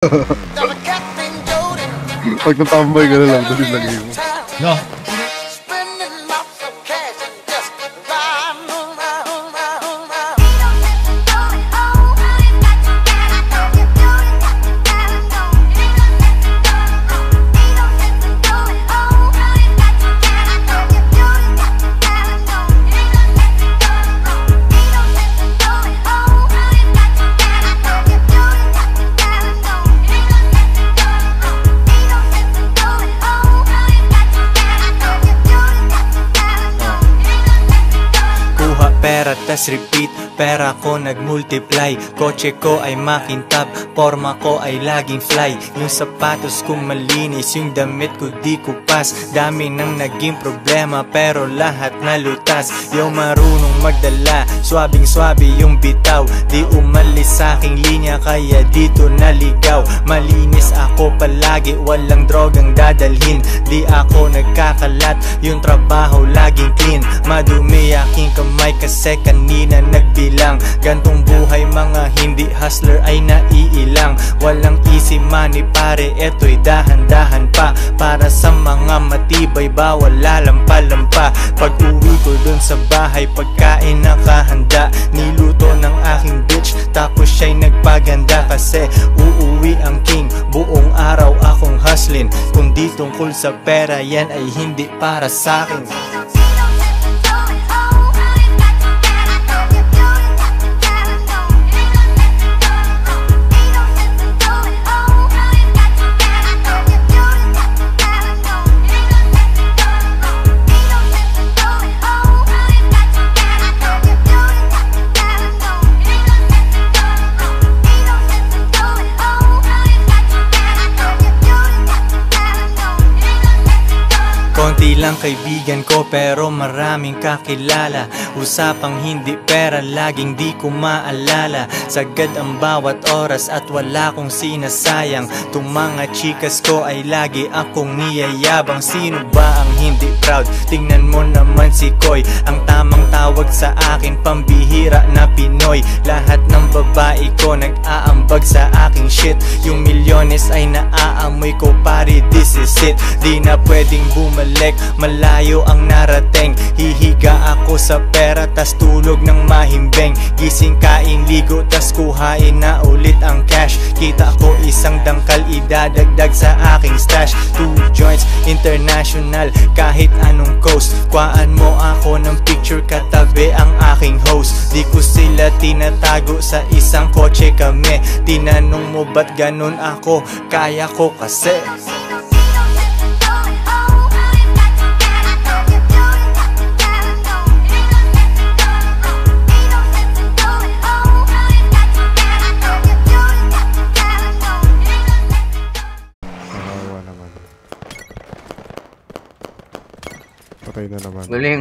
Pag natambay ka na lang, tapos lagay mo. No. Pera tas repeat, pera ko nagmultiply. Kotse ko ay makintab, forma ko ay laging fly. Yung sapatos ko malinis, yung damit ko di kupas. Dami nang naging problema pero lahat nalutas. Yung marunong magdala, swabing swabe yung bitaw. Di umalis sa aking linya kaya dito naligaw. Malinis ako palagi, walang drogang dadalhin. Di ako nagkakalat, yung trabaho laging clean. Madumi aking kamay kasi kanina nagbilang. Gantong buhay mga hindi hustler ay naiilang. Walang easy money pare, eto'y dahan-dahan pa. Para sa mga matibay bawal lalampa-lampa. Pag uwi ko dun sa bahay pagkain nakahanda. Niluto ng aking bitch tapos siya'y nagpaganda. Kasi uuwi ang king, buong araw akong hustlin. Kung di tungkol sa pera yan ay hindi para sa'kin. Konti lang kaibigan ko pero maraming kakilala. Usapang hindi pera laging di ko maalala. Sagad ang bawat oras at wala kong sinasayang. Tung mga chikas ko ay lagi akong niyayabang. Sino ba ang hindi proud? Tingnan mo naman si Koy. Ang tamang tawag sa akin pambihira na Pinoy. Lahat ng babae ko nag-aambag sa aking shit. Yung milyones ay naaamoy ko pare, this is it. Di na pwedeng bumalik, malayo ang narating. Hihiga ako sa pera tas tulog ng mahimbing. Gising kain ligo tas kuhain na ulit ang cash. Kita ko isang dangkal idadagdag sa aking stash. 2 joints international kahit anong coast. Kuhaan mo ako ng picture katabi ang aking host. Di ko sila tinatago sa isang kotse kami. Tinanong mo ba't ganun ako? Kaya ko kasi. Patay na naman. Galing.